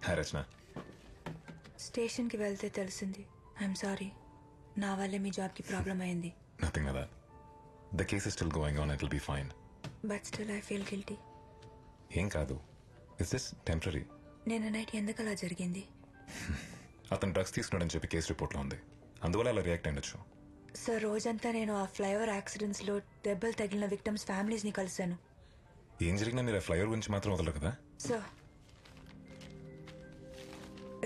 Hi రచన. స్టేషన్కి వెళ్తే తెలిసింది. ఐఎమ్ సారీ, నా వల్లే మీ జాబ్కి ప్రాబ్లం అయింది. Nothing like that. The case is still going on. It will be fine. But still I feel guilty. ఏం కాదు, ఇట్స్ జస్ట్ టెంపరీ. నేను నైట్ ఎందుకు అలా జరిగింది? అతను డ్రగ్స్ తీసుకున్నాడని చెప్పి కేసు రిపోర్ట్లో ఉంది, అందువల్ల అలా రియాక్ట్ అయ్యొచ్చు. సార్, రోజంతా నేను ఆ ఫ్లైఓవర్ యాక్సిడెంట్స్లో దెబ్బలు తగిలిన విక్టమ్స్ ఫ్యామిలీస్ని కలిశాను. ఏం జరిగినా మీరు ఆ ఫ్లైఓవర్ గురించి మాత్రం వదలరు కదా. సార్,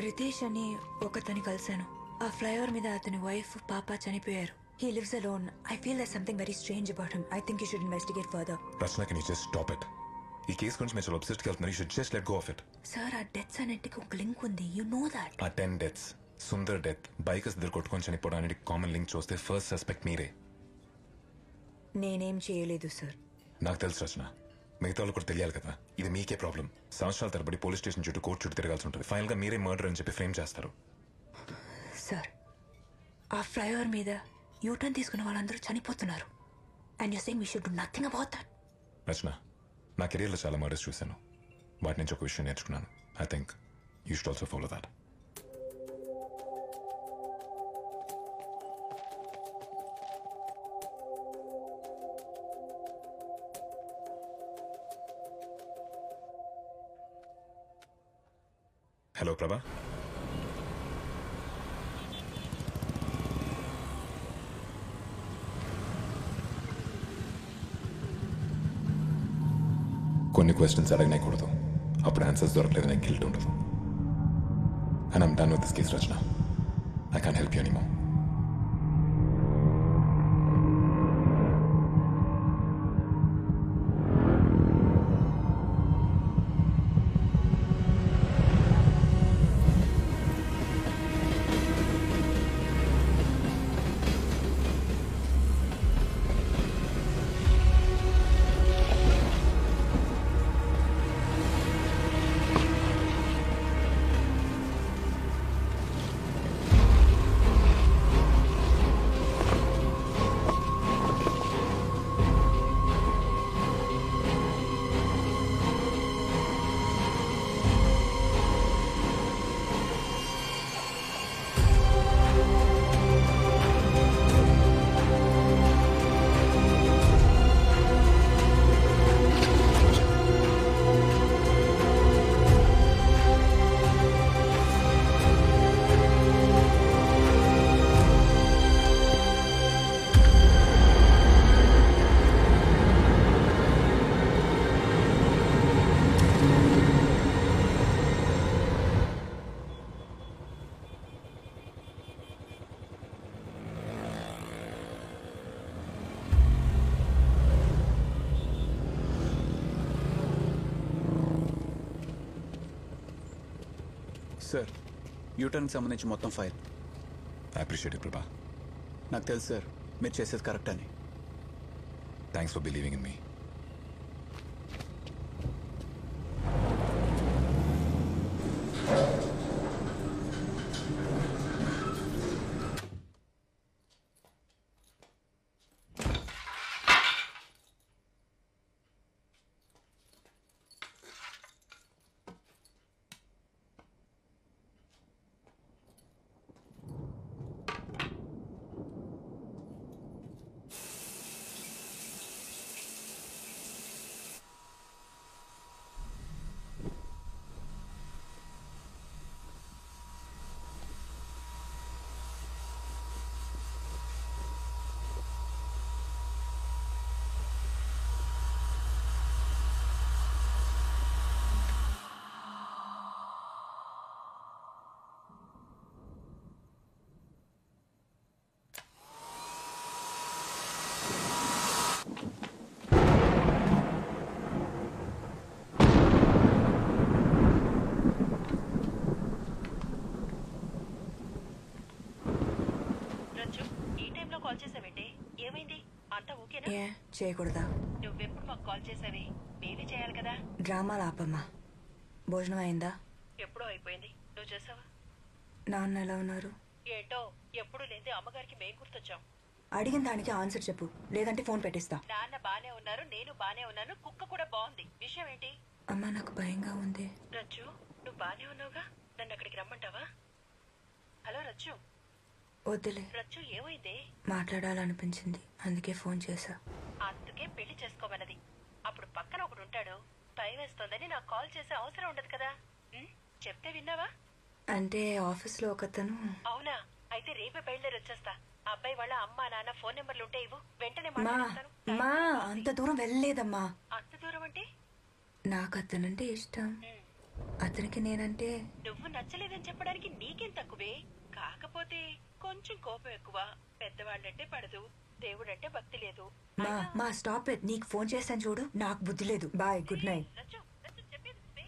రితేష్ అని ఒకతని కలిశాను. ఆ ఫ్లైఓవర్ మీద అతని వైఫ్ పాప చనిపోయారు. He lives alone. I feel that something very strange about him. I think you should investigate further. Rachana, can you just stop it? ఈ కేసు గురించి మీరు చాలా అబ్సెస్డ్కి వెళ్తున్నారు. You should just let go of it. Sir, ఆ deaths అన్నిటికీ ఒక link ఉంది. You know that. ఆ 10 డెత్స్, సుందర్ డెత్, బైకర్స్ ఇద్దరు కొట్టుకొని చనిపోవడానికి కామన్ లింక్ చూస్తే ఫస్ట్ సస్పెక్ట్ మీరే. నేనేం చేయలేదు సార్. నాకు తెలుసు రచన, మిగతా వాళ్ళు కూడా తెలియాలి కదా. ఇది మీకే ప్రాబ్లం. సంవత్సరాల తరబడి పోలీస్ స్టేషన్ చుట్టూ, కోర్టు చుట్టూ తిరగాల్సి ఉంటుంది. ఫైనల్ గా మీరే మర్డర్ అని చెప్పి ఫ్రేమ్ చేస్తారు. సార్, ఆ ఫ్లైఓవర్ మీద యూటర్న్ తీసుకున్న వాళ్ళందరూ చనిపోతున్నారు. And you saying we should do nothing about that. Rachana, నా కెరీర్లో చాలా మర్డర్స్ చూశాను. వాటి నుంచి ఒక విషయం నేర్చుకున్నాను. I think you should also follow that. Hello ప్రభా. కొన్ని క్వశ్చన్స్ అడగనేకూడదు, అప్పుడు ఆన్సర్స్ దొరకలేదు, నాకు గిల్ట్ ఉండదు. And I'm done with this case Rachana. I can't help you anymore. Sir, యూటర్న్కి సంబంధించి మొత్తం ఫైల్. ఐ అప్రిషియేట్ ఇట్ ప్రభా. నాకు తెలుసు సార్, మీరు చేసేది కరెక్ట్ అని. Thanks for believing in me. ఏ చేయకూడదా? నువ్వెప్పుడు మాకు కాల్ చేసావి? మేమే చేయాలి కదా. డ్రామాలు ఆపమ్మా. భోజనం అయిందా? ఎప్పుడో అయిపోయింది. నువ్వు చేసావా? నాన్న ఎలా ఉన్నారు? ఏంటో ఎప్పుడు లేదే అమ్మగారికి మేం గుర్తొచ్చాం. అడిగిన దానికి ఆన్సర్ చెప్పు, లేదంటే ఫోన్ పెట్టేస్తా. నాన్న బానే ఉన్నారు, నేను బానే ఉన్నాను, కుక్క కూడా బాగుంది. విషయం ఏంటి? అమ్మ నాకు భయంగా ఉంది. రచ్చు నువ్వు బానే ఉన్నావుగా? నన్ను అక్కడికి రమ్మంటావా? హలో రచ్చు. వద్దులే, రచ్చు ఏమైందే? మాట్లాడాలనిపించింది, అందుకే ఫోన్ చేశా. అందుకే పెళ్లి చేసుకోమన్నది. అప్పుడు పక్కన ఒకడు ఉంటాడు, టైం వేస్తోందని నాకు కాల్ చేసే అవసరం ఉండదు కదా. చెప్తే విన్నావా? అంటే ఆఫీస్లో ఒకతను. అవునా? అయితే రేపే బయలుదేరి వచ్చేస్తా. అబ్బాయి వాళ్ళ అమ్మా నాన్న ఫోన్ నెంబర్లు ఉంటే ఇవ్వు, వెంటనే మా మాట్లాడతాను. మా అంత దూరం వెళ్ళలేదమ్మా. అంత దూరం అంటే? నాకు అతనంటే ఇష్టం, అతనికి నేనంటే. నువ్వు నచ్చలేదని చెప్పడానికి నీకేం తక్కువే. కాకపోతే కొంచెం కోపం ఎక్కువ. పెద్దవాళ్ళంటే పడదు, దేవుడంటే భక్తి లేదు. మా స్టాప్ ఇట్. నీకు ఫోన్ చేశాను చూడు, నాకు బుద్ధి లేదు. Bye, good night. Rachu Rachu చెప్పేది నువ్వే.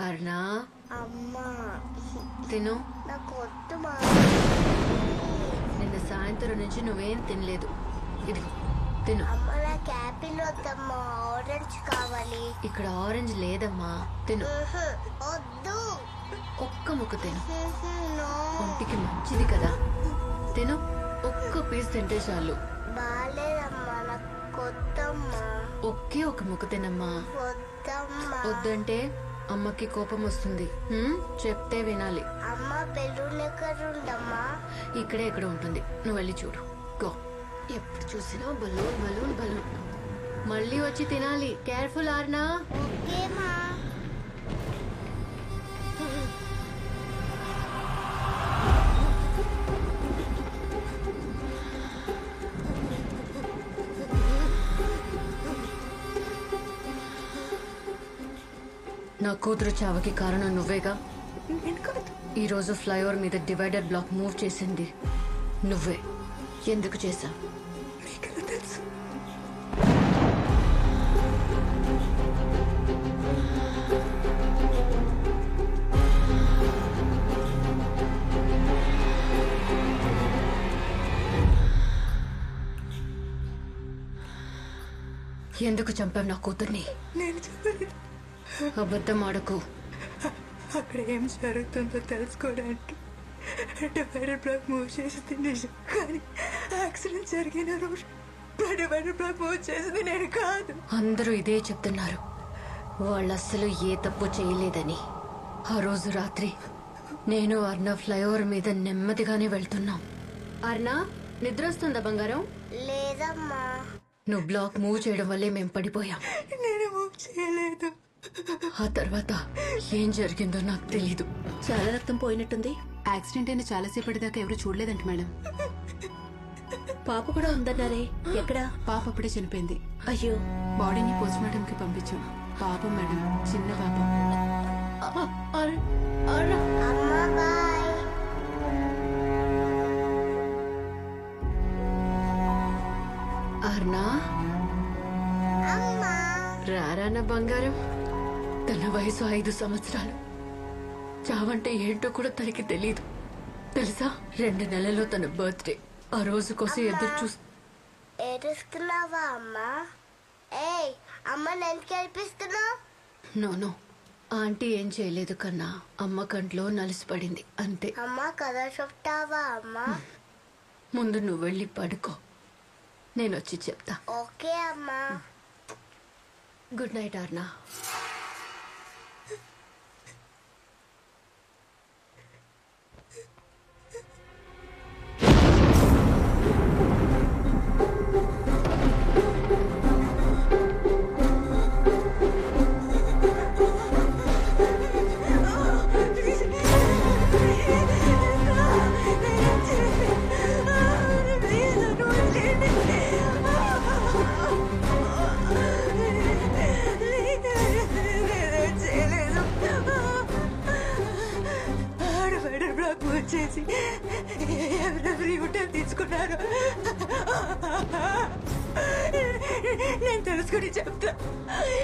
అర్నా అమ్మా తిను. నాకు వద్దు మా. నిన్న సాయంత్రం నుంచి నువ్వేం తినలేదు. ఇదిగో తిను. అమ్మ నాకు యాపిల్ వద్దమ్మా, ఆరెంజ్ కావాలి. ఇక్కడ ఆరెంజ్ లేదమ్మా. తిను. వద్దు. ఒక్క ముక్క తిను. నో. ఒంటికి మంచిది కదా. తిను. ఒక్క పీస్ తింటే చాలు. బాలేదమ్మా, నాకు వద్దమ్మా. ఒకే ఒక ముక్క తినమ్మా. వద్దమ్మా. వద్దంటే అమ్మకి కోపం వస్తుంది. చెప్తే వినాలి. అమ్మ బెలూన్ ఎక్కడ ఉండమ్మా? ఇక్కడే ఎక్కడ ఉంటుంది, నువ్వు వెళ్ళి చూడు. గో. ఎప్పుడు చూసినా బలూన్ బలూన్ బలూన్. మళ్ళీ వచ్చి తినాలి. కేర్ఫుల్ ఆర్నా. ఓకేమా. నా కూతురు చావకి కారణం నువ్వేగా. నేను కాదు. ఈరోజు ఫ్లైఓవర్ మీద డివైడర్ బ్లాక్ మూవ్ చేసింది నువ్వే. ఎందుకు చేశా? నీకెలా తెలుసు? ఎందుకు చంపావు నా కూతుర్ని? నేను చెప్పలేదు. అబద్ధం ఆడకు. అక్కడ ఏం జరుగుతుందో తెలుసుకోవడానికి డివైడర్ బ్లాక్ మూవ్ చేసింది నిజం, కానీ యాక్సిడెంట్ జరిగిన రోజు డివైడర్ బ్లాక్ మూవ్ చేసింది నేను కాదు. అందరూ ఇదే చెప్తున్నారు, వాళ్ళు అస్సలు ఏ తప్పు చేయలేదని. ఆ రోజు రాత్రి నేను అర్ణ ఫ్లైఓవర్ మీద నెమ్మదిగానే వెళ్తున్నాం. అర్ణ నిద్ర వస్తుందా బంగారం? లేదమ్మా. నువ్వు బ్లాక్ మూవ్ చేయడం వల్లే మేం పడిపోయాం. నేను మూవ్ చేయలేదు. ఆ తర్వాత ఏం జరిగిందో నాకు తెలీదు. చాలా రక్తం పోయినట్టుంది. యాక్సిడెంట్ అయిన చాలాసేపటి దాకా ఎవరు చూడలేదంట మేడం. పాప కూడా ఉందన్నారే, ఎక్కడా? పాప అప్పుడే చనిపోయింది. అయ్యో. బాడీని పోస్ట్ మార్టం కి పంపించాం. పాపం మేడం, చిన్న పాపం. అమ్మా బాయ్. అర్నా అమ్మా. రారాన బంగారం. తన వయసు 5 సంవత్సరాలు. చావంటే ఏంటో కూడా తనకి తెలీదు తెలుసా. 2 నెలల్లో తన బర్త్డే. ఆ రోజు కోసం ఎదురు చూస్తూ. ఏడుస్తున్నావా అమ్మా? ఏయ్ అమ్మ, నేను కనిపిస్తున్నావు? నో ఆంటీ ఏం చేయలేదు కన్నా. అమ్మ కంట్లో నలిసిపడింది అంతే. అమ్మ కథ చెప్తావా అమ్మా? ముందు నువ్వు వెళ్ళి పడుకో, నేను వచ్చి చెప్తా. ఓకే అమ్మా. Good night అర్నా. చేసి ఎవరెవరి యూటర్న్ తీసుకున్నారు నేను తెలుసుకొని చెప్తా.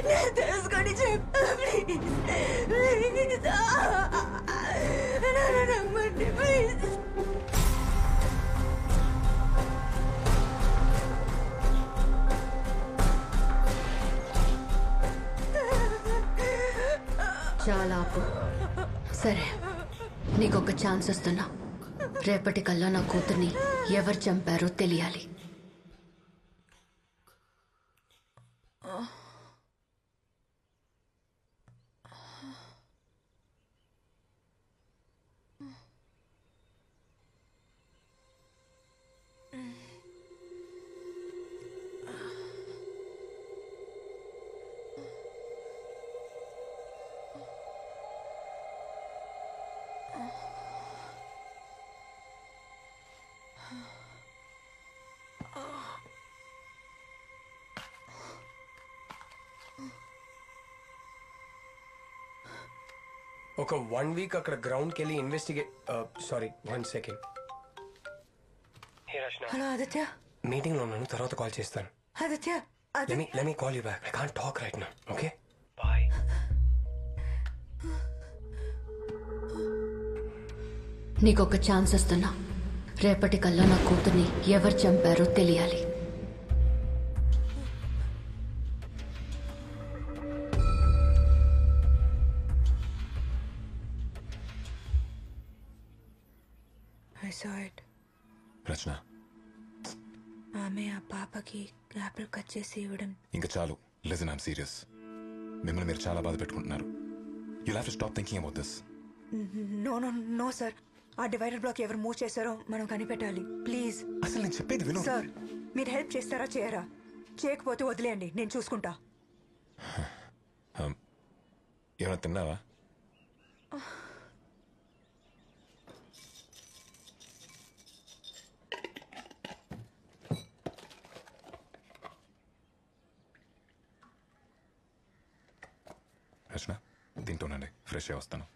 నేను తెలుసుకొని చెప్తా. ప్లీజ్ నన్ను నమ్మండి ప్లీజ్. చాలా ఆపు. సరే, నీకొక ఛాన్స్ ఇస్తున్నా. రేపటికల్లా నా కూతుర్ని ఎవరు చంపారో తెలియాలి. ఒక 1 వీక్ అక్కడ గ్రౌండ్కి వెళ్ళి investigate. Sorry, 1 second. Hello Aditya. Meeting లో ఉన్నాను, తర్వాత కాల్ చేస్తాను. Aditya let me call you back. I can't talk right now. Okay? Bye. నీకొక ఛాన్స్ ఇస్తున్నా. రేపటికల్లా నా కూతుర్ని ఎవరు చంపారో తెలియాలి. I saw it. రచన, ఆమె ఆ పాపకి యాపిల్ కట్ చేసి ఇవ్వడం. ఇంకా చాలు. Listen, I'm serious. మిమ్మల్ని మీరు చాలా బాధ పెట్టుకుంటున్నారు. You'll have to stop thinking about this. No no no sir, ఆ డివైడర్ బ్లాక్ ఎవరు మూవ్ చేశారో మనం కనిపెట్టాలి. ప్లీజ్ అసలు నేను చెప్పేది విను. సార్, మీరు హెల్ప్ చేస్తారా చేయరా? చేయకపోతే వదిలేయండి, నేను చూసుకుంటా. ఏమైనా తిన్నావా? రచన, తింటూనండి, ఫ్రెష్ అయ్యి వస్తాను.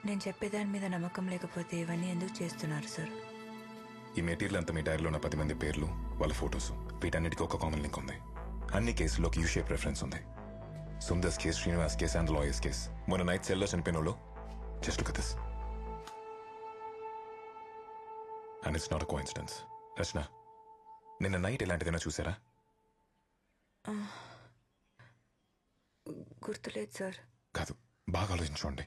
నేను చెప్పేదాని మీద నమ్మకం లేకపోతే ఇవన్నీ ఎందుకు చేస్తున్నారు సార్? ఈ మెటీరియల్ అంతా మీ డైరీలో ఉన్న 10 మంది పేర్లు, వాళ్ళ ఫొటోస్, వీటన్నిటికీ ఒక కామన్ లింక్ ఉంది. అన్ని కేసుల్లోకి యూ షేప్ రెఫరెన్స్ ఉంది. Sundar's case, Srinivas case and lawyers case. మొన్న నైట్ సెల్లో చనిపోయిన వాళ్ళు. Just look at this. And it's not a coincidence. Rachana, నిన్న నైట్ ఇలాంటిదైనా చూసారా? గుర్తులేదు సార్. కాదు, బాగా ఆలోచించుకోండి.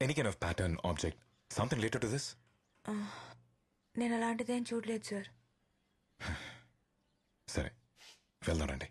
Any kind of pattern, object, something related to this? నేను అలాంటిదేం చూడలేదు సార్. సరే, వెళ్దాం రండి.